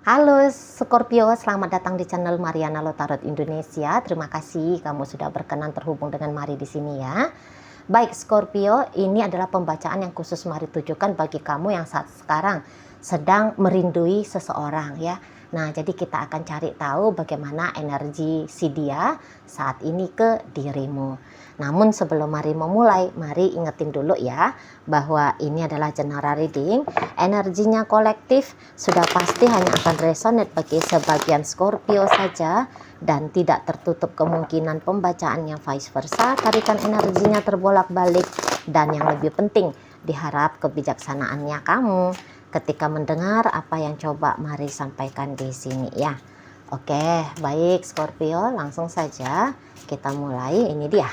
Halo Scorpio, selamat datang di channel Mariana Lotarot Indonesia. Terima kasih kamu sudah berkenan terhubung dengan Mari di sini ya. Baik Scorpio, ini adalah pembacaan yang khusus Mari tujukan bagi kamu yang saat sekarang sedang merindui seseorang ya. Nah, jadi kita akan cari tahu bagaimana energi si dia saat ini ke dirimu. Namun sebelum Mari memulai, mari ingetin dulu ya bahwa ini adalah general reading. Energinya kolektif sudah pasti hanya akan resonate bagi sebagian Scorpio saja dan tidak tertutup kemungkinan pembacaannya vice versa. Tarikan energinya terbolak-balik dan yang lebih penting diharap kebijaksanaannya kamu ketika mendengar apa yang coba Mari sampaikan di sini ya. Oke, baik Scorpio, langsung saja kita mulai. Ini dia.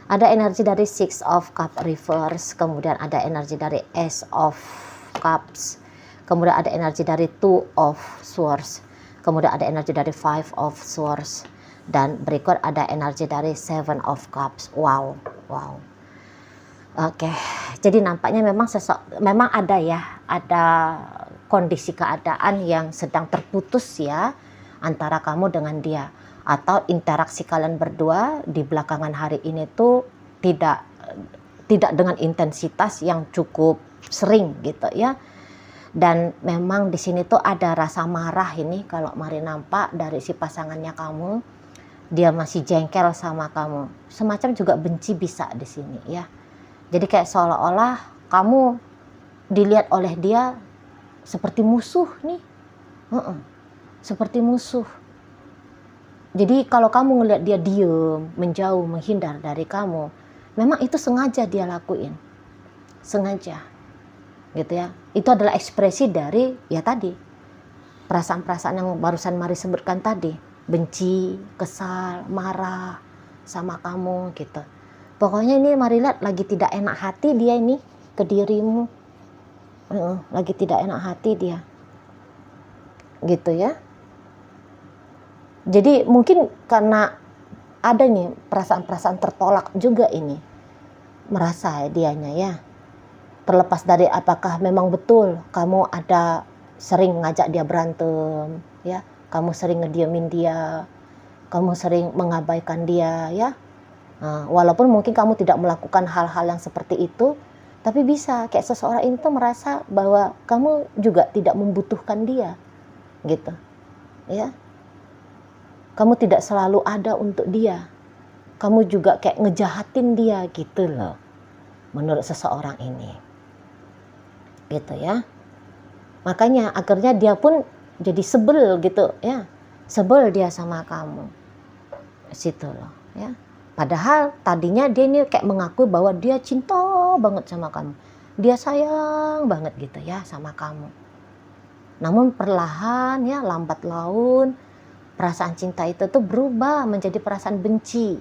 Ada energi dari Six of Cups reverse, kemudian ada energi dari Ace of Cups, kemudian ada energi dari Two of Swords, kemudian ada energi dari Five of Swords, dan berikut ada energi dari Seven of Cups. Wow. Oke, jadi nampaknya memang ada kondisi keadaan yang sedang terputus ya antara kamu dengan dia, atau interaksi kalian berdua di belakangan hari ini tuh tidak dengan intensitas yang cukup sering gitu ya. Dan memang di sini tuh ada rasa marah ini kalau Mari nampak dari si pasangannya kamu. Dia masih jengkel sama kamu. Semacam juga benci bisa di sini ya. Jadi kayak seolah-olah kamu dilihat oleh dia seperti musuh nih. Seperti musuh. Jadi kalau kamu ngelihat dia diem, menjauh, menghindar dari kamu, memang itu sengaja dia lakuin. Sengaja. Gitu ya. Itu adalah ekspresi dari ya tadi. Perasaan-perasaan yang barusan Mari sebutkan tadi. Benci, kesal, marah sama kamu gitu. Pokoknya ini Mari lihat lagi tidak enak hati dia ini ke dirimu. Lagi tidak enak hati dia. Gitu ya. Jadi mungkin karena ada nih perasaan-perasaan tertolak juga ini. Merasa dianya ya. Terlepas dari apakah memang betul kamu ada sering ngajak dia berantem ya. Kamu sering ngediemin dia. Kamu sering mengabaikan dia ya. Walaupun mungkin kamu tidak melakukan hal-hal yang seperti itu, tapi bisa kayak seseorang itu merasa bahwa kamu juga tidak membutuhkan dia. Gitu. Ya. Kamu tidak selalu ada untuk dia. Kamu juga kayak ngejahatin dia gitu loh. Menurut seseorang ini. Gitu ya. Makanya akhirnya dia pun jadi sebel gitu ya. Sebel dia sama kamu. Situ loh ya. Padahal tadinya dia ini kayak mengaku bahwa dia cinta banget sama kamu. Dia sayang banget gitu ya sama kamu. Namun perlahan ya, lambat laun, perasaan cinta itu tuh berubah menjadi perasaan benci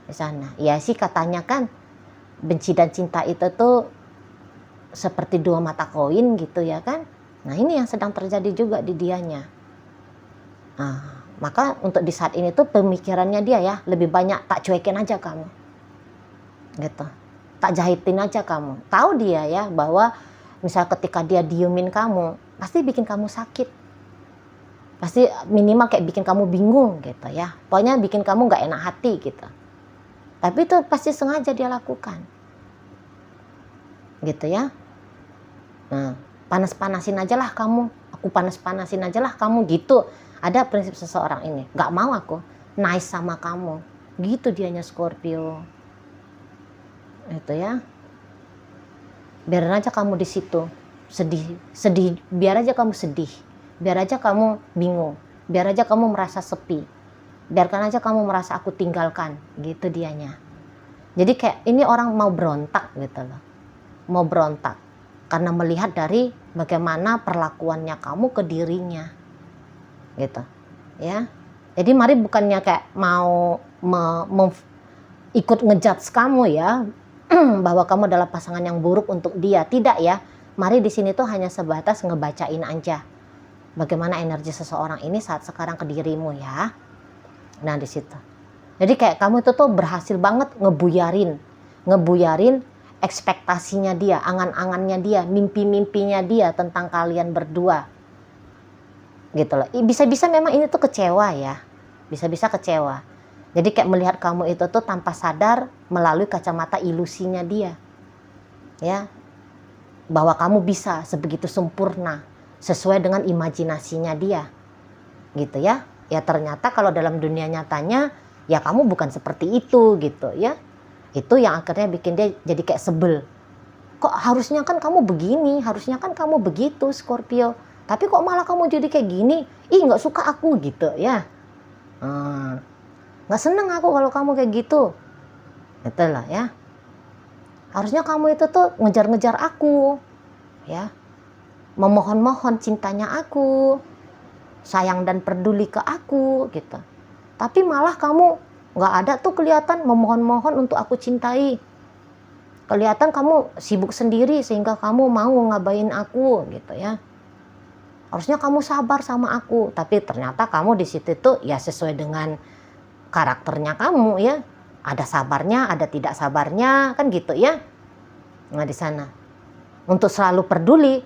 di sana. Ya sih katanya kan benci dan cinta itu tuh seperti dua mata koin gitu ya kan. Nah ini yang sedang terjadi juga di dianya. Maka untuk di saat ini tuh pemikirannya dia ya lebih banyak tak cuekin aja kamu. Gitu. Tak jahitin aja kamu. Tahu dia ya bahwa misal ketika dia diemin kamu pasti bikin kamu sakit. Pasti minimal kayak bikin kamu bingung gitu ya. Pokoknya bikin kamu gak enak hati gitu. Tapi itu pasti sengaja dia lakukan. Gitu ya. Nah, panas-panasin aja lah kamu. Aku panas-panasin aja lah kamu gitu. Ada prinsip seseorang ini. Gak mau aku nice sama kamu. Gitu dianya Scorpio. Itu ya. Biarin aja kamu di situ. Sedih. Biar aja kamu sedih. Biar aja kamu bingung, biar aja kamu merasa sepi, biarkan aja kamu merasa aku tinggalkan, gitu dianya. Jadi kayak ini orang mau berontak gitu loh, mau berontak karena melihat dari bagaimana perlakuannya kamu ke dirinya, gitu, ya. Jadi Mari bukannya kayak mau ikut ngejudge kamu ya, bahwa kamu adalah pasangan yang buruk untuk dia, tidak ya. Mari di sini tuh hanya sebatas ngebacain aja. Bagaimana energi seseorang ini saat sekarang ke dirimu ya. Nah di situ. Jadi kayak kamu itu tuh berhasil banget ngebuyarin ekspektasinya dia, angan-angannya dia, mimpi-mimpinya dia tentang kalian berdua. gitu loh. Bisa-bisa memang ini tuh kecewa ya, bisa-bisa kecewa. Jadi kayak melihat kamu itu tuh tanpa sadar melalui kacamata ilusinya dia, ya, bahwa kamu bisa sebegitu sempurna sesuai dengan imajinasinya dia, gitu ya. Ya ternyata kalau dalam dunia nyatanya ya kamu bukan seperti itu gitu ya. Itu yang akhirnya bikin dia jadi kayak sebel. Kok harusnya kan kamu begini, harusnya kan kamu begitu Scorpio. Tapi kok malah kamu jadi kayak gini? Ih, nggak suka aku gitu ya. Nggak seneng aku kalau kamu kayak gitu. Itulah ya. Harusnya kamu itu tuh ngejar-ngejar aku, ya, memohon-mohon cintanya aku, sayang dan peduli ke aku gitu. Tapi malah kamu nggak ada tuh kelihatan memohon-mohon untuk aku cintai. Kelihatan kamu sibuk sendiri sehingga kamu mau ngabain aku gitu ya. Harusnya kamu sabar sama aku, tapi ternyata kamu di situ tuh ya sesuai dengan karakternya kamu ya. Ada sabarnya, ada tidak sabarnya, kan gitu ya. Nah di sana untuk selalu peduli,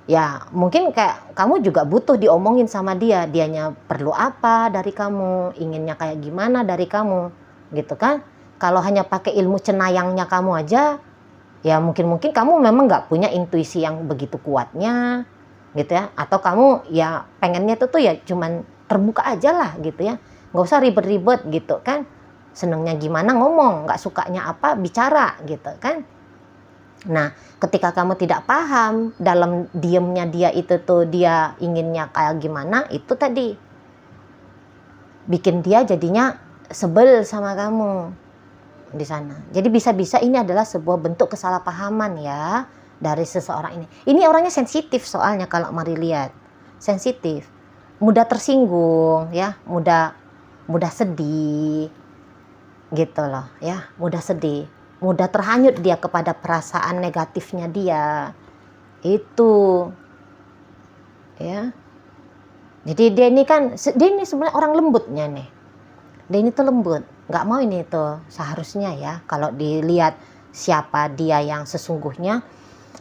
ya mungkin kayak kamu juga butuh diomongin sama dia. Dianya perlu apa dari kamu, inginnya kayak gimana dari kamu, gitu kan. Kalau hanya pakai ilmu cenayangnya kamu aja, ya mungkin kamu memang nggak punya intuisi yang begitu kuatnya, gitu ya. Atau kamu ya pengennya itu tuh ya cuman terbuka aja lah gitu ya. Nggak usah ribet-ribet gitu kan. Senengnya gimana ngomong, nggak sukanya apa bicara gitu kan. Nah ketika kamu tidak paham dalam diemnya dia itu tuh dia inginnya kayak gimana, itu tadi bikin dia jadinya sebel sama kamu di sana. Jadi bisa-bisa ini adalah sebuah bentuk kesalahpahaman ya dari seseorang ini. Ini orangnya sensitif soalnya kalau mari lihat. Sensitif, mudah tersinggung ya, mudah sedih gitu loh ya, mudah sedih, mudah terhanyut dia kepada perasaan negatifnya dia. Itu ya. Jadi dia ini kan sebenarnya orang lembutnya nih. Dia ini tuh lembut, nggak mau ini tuh seharusnya ya kalau dilihat siapa dia yang sesungguhnya,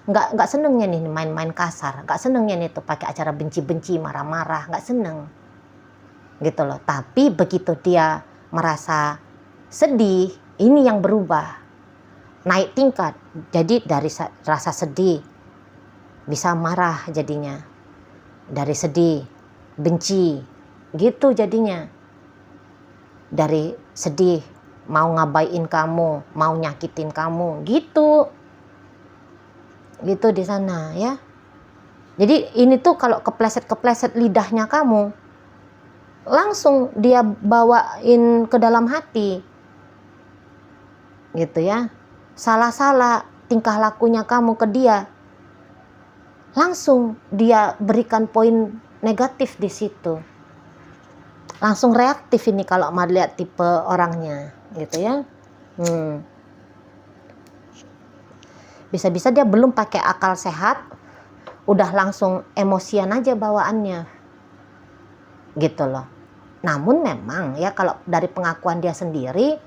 nggak senengnya nih main-main kasar, nggak senengnya nih tuh pakai acara benci-benci, marah-marah, nggak seneng gitu loh. Tapi begitu dia merasa sedih, ini yang berubah, naik tingkat. Jadi dari rasa sedih bisa marah jadinya, dari sedih benci gitu jadinya. Dari sedih mau ngabain kamu, mau nyakitin kamu gitu di sana ya. Jadi ini tuh kalau kepleset lidahnya kamu, langsung dia bawain ke dalam hati gitu ya. Salah tingkah lakunya kamu ke dia, langsung dia berikan poin negatif di situ. Langsung reaktif ini kalau mau lihat tipe orangnya gitu ya. Bisa-bisa dia belum pakai akal sehat, udah langsung emosian aja bawaannya gitu loh. Namun memang ya kalau dari pengakuan dia sendiri,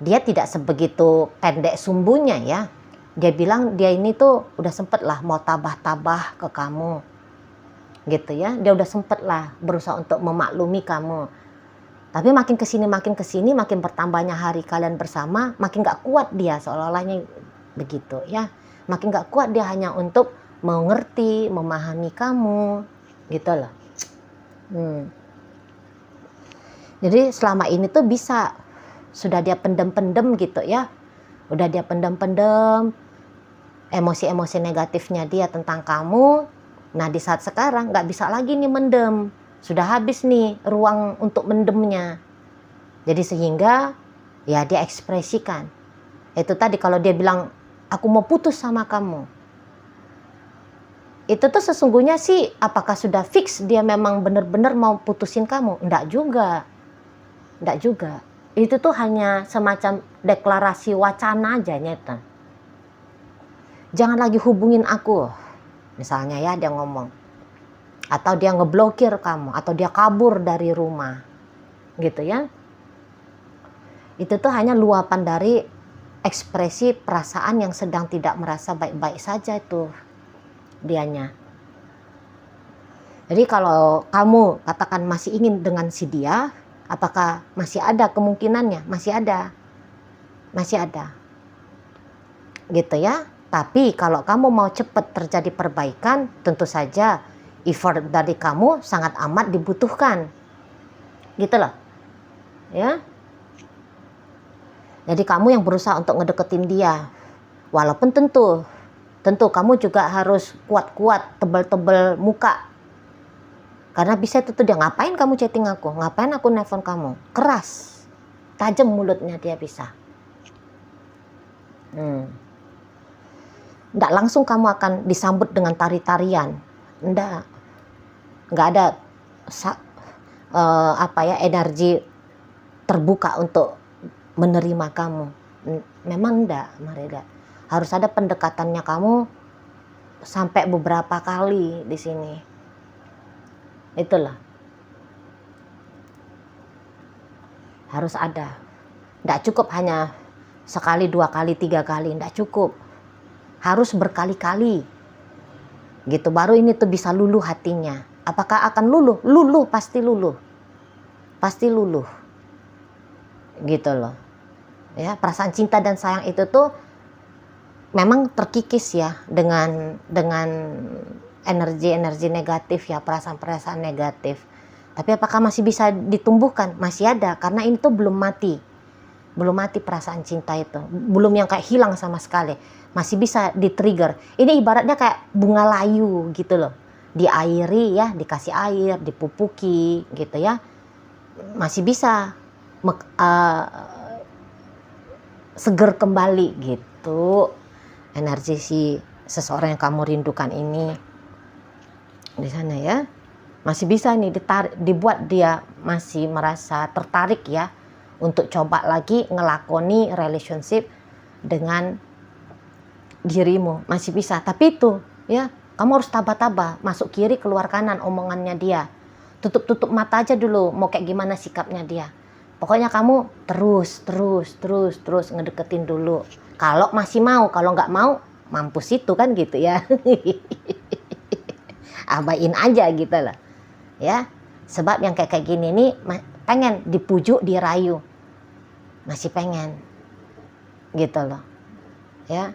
dia tidak sebegitu pendek sumbunya ya. Dia bilang dia ini tuh udah sempet lah mau tabah-tabah ke kamu gitu ya. Dia udah sempet lah berusaha untuk memaklumi kamu. Tapi makin kesini makin bertambahnya hari kalian bersama, makin gak kuat dia, seolah-olahnya begitu ya. Makin gak kuat dia hanya untuk mengerti, memahami kamu gitu loh. Jadi selama ini tuh bisa sudah dia pendem gitu ya. Udah dia pendem emosi-emosi negatifnya dia tentang kamu. Nah di saat sekarang gak bisa lagi nih mendem. Sudah habis nih ruang untuk mendemnya. Jadi sehingga ya dia ekspresikan. Itu tadi kalau dia bilang aku mau putus sama kamu. Itu tuh sesungguhnya sih apakah sudah fix dia memang benar-benar mau putusin kamu? Enggak juga. Itu tuh hanya semacam deklarasi wacana aja nyata. Jangan lagi hubungin aku. Misalnya ya dia ngomong. Atau dia ngeblokir kamu, atau dia kabur dari rumah, gitu ya. Itu tuh hanya luapan dari ekspresi perasaan yang sedang tidak merasa baik-baik saja itu dianya. Jadi kalau kamu katakan masih ingin dengan si dia, apakah masih ada kemungkinannya? Masih ada. Masih ada. Gitu ya. Tapi kalau kamu mau cepat terjadi perbaikan, tentu saja effort dari kamu sangat amat dibutuhkan. Gitu loh. Ya. Jadi kamu yang berusaha untuk ngedeketin dia. Walaupun tentu kamu juga harus kuat-kuat, tebal-tebal muka. Karena bisa itu tuh dia, ngapain kamu chatting aku? Ngapain aku nelfon kamu? Keras. Tajam mulutnya dia bisa. Nggak langsung kamu akan disambut dengan tari-tarian. Nggak ada energi terbuka untuk menerima kamu. Memang enggak, Marida. Harus ada pendekatannya kamu sampai beberapa kali di sini. Itulah. Harus ada. Enggak cukup hanya sekali, 2 kali, 3 kali, enggak cukup. Harus berkali-kali. Gitu baru ini tuh bisa luluh hatinya. Apakah akan luluh? Luluh, pasti luluh. Pasti luluh. Gitu loh. Ya, perasaan cinta dan sayang itu tuh memang terkikis ya dengan energi-energi negatif ya, perasaan-perasaan negatif. Tapi apakah masih bisa ditumbuhkan? Masih ada, karena ini tuh belum mati. Belum mati perasaan cinta itu. Belum yang kayak hilang sama sekali. Masih bisa di-trigger. Ini ibaratnya kayak bunga layu gitu loh. Diairi ya, dikasih air, dipupuki gitu ya. Masih bisa seger kembali gitu. Energi si seseorang yang kamu rindukan ini di sana ya. Masih bisa nih dibuat dia masih merasa tertarik ya untuk coba lagi ngelakoni relationship dengan dirimu. Masih bisa, tapi itu ya kamu harus tabah-tabah, masuk kiri keluar kanan omongannya dia. Tutup mata aja dulu mau kayak gimana sikapnya dia. Pokoknya kamu terus ngedeketin dulu. Kalau masih mau, kalau nggak mau mampus itu kan gitu ya. Abain aja gitu loh. Ya, sebab yang kayak gini nih pengen dipujuk, dirayu. Masih pengen. Gitu loh. Ya.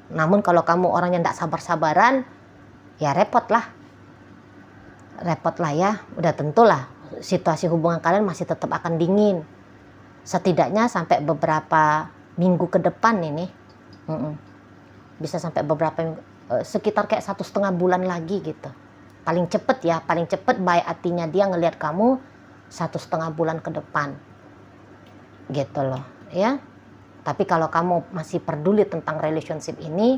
Namun kalau kamu orangnya enggak sabar-sabaran, ya repot lah ya. Udah tentulah situasi hubungan kalian masih tetap akan dingin. Setidaknya sampai beberapa minggu ke depan ini. Bisa sampai beberapa minggu, sekitar kayak 1,5 bulan lagi gitu. Paling cepet baik hatinya dia ngelihat kamu 1,5 bulan ke depan. Gitu loh, ya. Tapi kalau kamu masih peduli tentang relationship ini,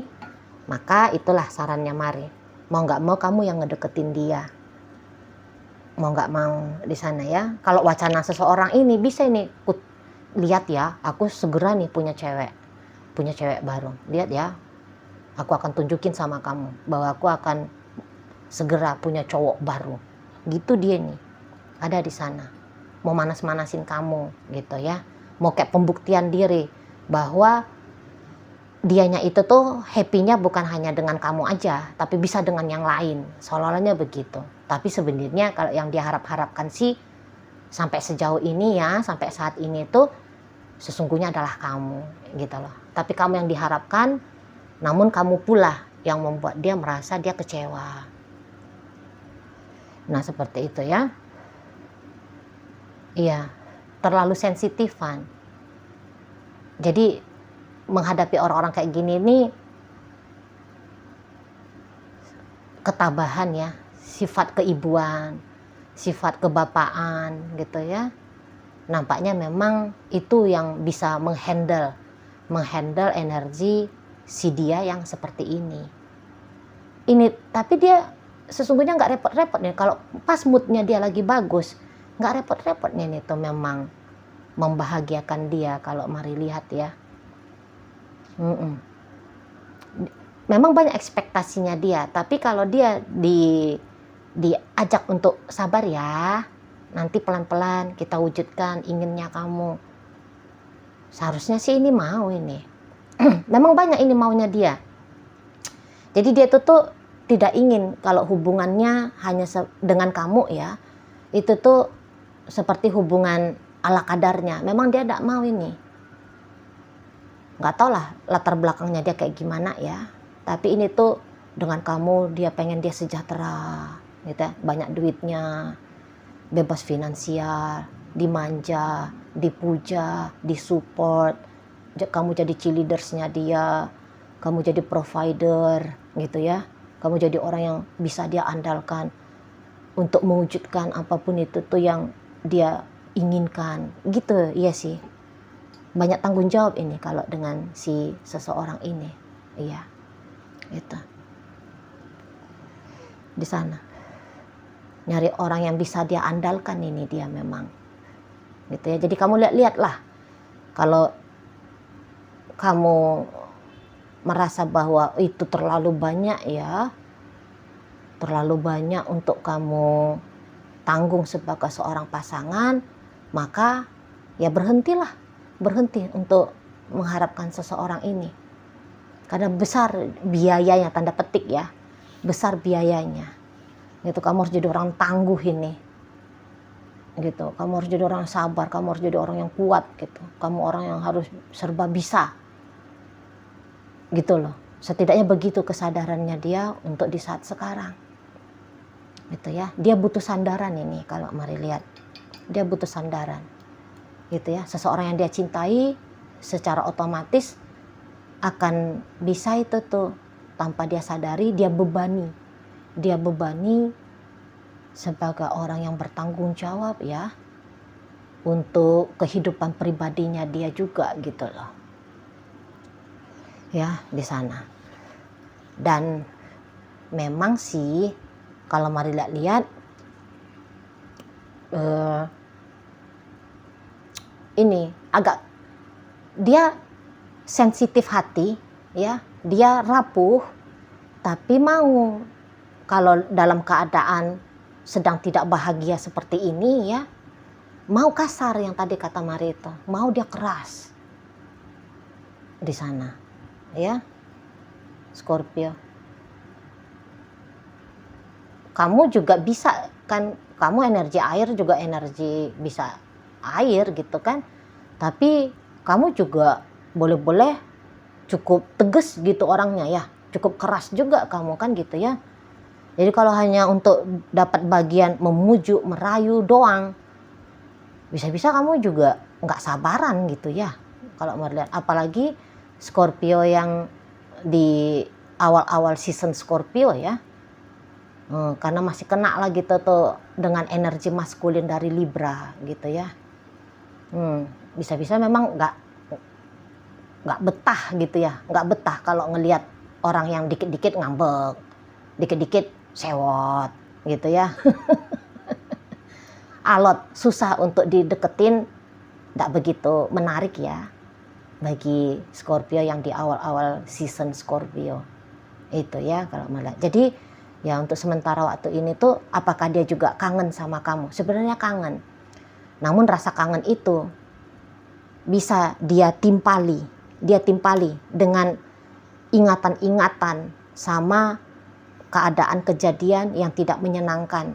maka itulah sarannya Mari. Mau nggak mau kamu yang ngedeketin dia. Mau nggak mau di sana ya. Kalau wacana seseorang ini bisa ini, lihat ya, aku segera nih punya cewek baru. Lihat ya, aku akan tunjukin sama kamu bahwa aku akan segera punya cowok baru. Gitu dia nih, ada di sana. Mau manas-manasin kamu gitu ya. Mau kayak pembuktian diri bahwa dianya itu tuh happy-nya bukan hanya dengan kamu aja, tapi bisa dengan yang lain. Seolah-olahnya begitu. Tapi sebenarnya kalau yang dia harapkan sih sampai sejauh ini ya, sampai saat ini tuh sesungguhnya adalah kamu gitu loh. Tapi kamu yang diharapkan, namun kamu pula yang membuat dia merasa dia kecewa. Nah seperti itu ya. Iya, terlalu sensitifan. Jadi menghadapi orang-orang kayak gini nih, ketabahan ya, sifat keibuan, sifat kebapaan gitu ya. Nampaknya memang itu yang bisa menghandle energi si dia yang seperti ini. Tapi dia sesungguhnya nggak repot-repot nih. Kalau pas moodnya dia lagi bagus, nggak repot-repot nih tuh memang membahagiakan dia kalau Mari lihat ya. Memang banyak ekspektasinya dia, tapi kalau dia diajak untuk sabar ya, nanti pelan-pelan kita wujudkan inginnya kamu. Seharusnya sih ini mau ini. Memang banyak ini maunya dia. Jadi dia tuh tidak ingin kalau hubungannya hanya dengan kamu ya, itu tuh seperti hubungan ala kadarnya. Memang dia tidak mau ini. Nggak tahu lah latar belakangnya dia kayak gimana ya. Tapi ini tuh dengan kamu dia pengen dia sejahtera, gitu ya, banyak duitnya, bebas finansial, dimanja, dipuja, disupport. Kamu jadi cheerleadersnya dia, kamu jadi provider, gitu ya. Kamu jadi orang yang bisa dia andalkan untuk mewujudkan apapun itu tuh yang dia inginkan, gitu ya sih. Banyak tanggung jawab ini kalau dengan si seseorang ini, iya, gitu. Di sana nyari orang yang bisa dia andalkan ini dia memang, gitu ya. Jadi kamu lihat lah, kalau kamu merasa bahwa itu terlalu banyak ya, terlalu banyak untuk kamu tanggung sebagai seorang pasangan, maka ya berhenti untuk mengharapkan seseorang ini. Karena besar biayanya, tanda petik ya, besar biayanya. Gitu, kamu harus jadi orang tangguh ini. Gitu, kamu harus jadi orang sabar, kamu harus jadi orang yang kuat gitu. Kamu orang yang harus serba bisa. Gitu loh. Setidaknya begitu kesadarannya dia untuk di saat sekarang. Gitu ya. Dia butuh sandaran ini kalau mari lihat. Dia butuh sandaran. Gitu ya. Seseorang yang dia cintai secara otomatis akan bisa itu tuh tanpa dia sadari dia bebani sebagai orang yang bertanggung jawab ya untuk kehidupan pribadinya dia juga, gitu loh ya, di sana. Dan memang sih kalau mari lihat ini agak dia sensitif hati ya, dia rapuh, tapi mau kalau dalam keadaan sedang tidak bahagia seperti ini ya, mau kasar yang tadi kata Mari itu, mau dia keras di sana ya. Scorpio, kamu juga bisa kan, kamu energi air juga energi bisa air gitu kan, tapi kamu juga boleh-boleh cukup tegas gitu orangnya ya, cukup keras juga kamu kan gitu ya. Jadi kalau hanya untuk dapat bagian memujuk, merayu doang, bisa-bisa kamu juga nggak sabaran gitu ya kalau mau lihat. Apalagi Scorpio yang di awal-awal season Scorpio ya, karena masih kena lah gitu tuh dengan energi maskulin dari Libra gitu ya. Bisa-bisa memang nggak betah gitu ya, nggak betah kalau ngelihat orang yang dikit-dikit ngambek, dikit-dikit sewot gitu ya. Alot, susah untuk dideketin, nggak begitu menarik ya bagi Scorpio yang di awal-awal season Scorpio itu ya kalau melihat. Jadi ya untuk sementara waktu ini tuh apakah dia juga kangen sama kamu? Sebenarnya kangen, namun rasa kangen itu bisa dia timpali dengan ingatan-ingatan sama keadaan kejadian yang tidak menyenangkan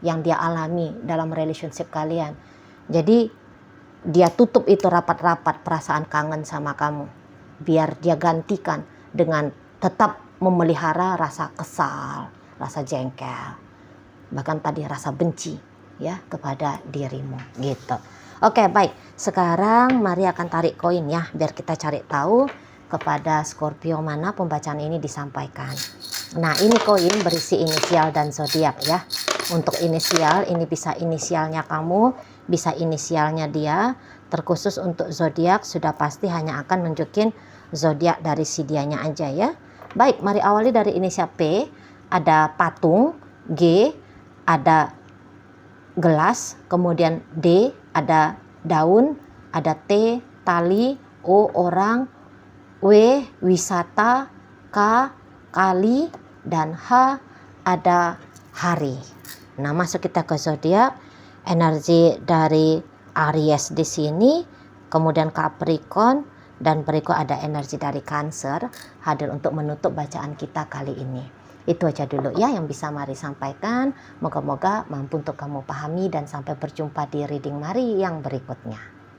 yang dia alami dalam relationship kalian. Jadi dia tutup itu rapat-rapat perasaan kangen sama kamu, biar dia gantikan dengan tetap memelihara rasa kesal, rasa jengkel, bahkan tadi rasa benci ya kepada dirimu gitu. Oke, baik. Sekarang mari akan tarik koin ya, biar kita cari tahu kepada Scorpio mana pembacaan ini disampaikan. Nah, ini koin berisi inisial dan zodiak ya. Untuk inisial, ini bisa inisialnya kamu, bisa inisialnya dia. Terkhusus untuk zodiak sudah pasti hanya akan nunjukin zodiak dari si dianya aja ya. Baik, mari awali dari inisial P. Ada patung, G ada gelas, kemudian D ada daun, ada T tali, O orang, W wisata, K kali, dan H ada hari. Nah, masuk kita ke zodiak. Energi dari Aries di sini, kemudian Capricorn, dan berikut ada energi dari Cancer hadir untuk menutup bacaan kita kali ini. Itu aja dulu ya yang bisa Mari sampaikan. Moga-moga mampu untuk kamu pahami dan sampai berjumpa di reading Mari yang berikutnya.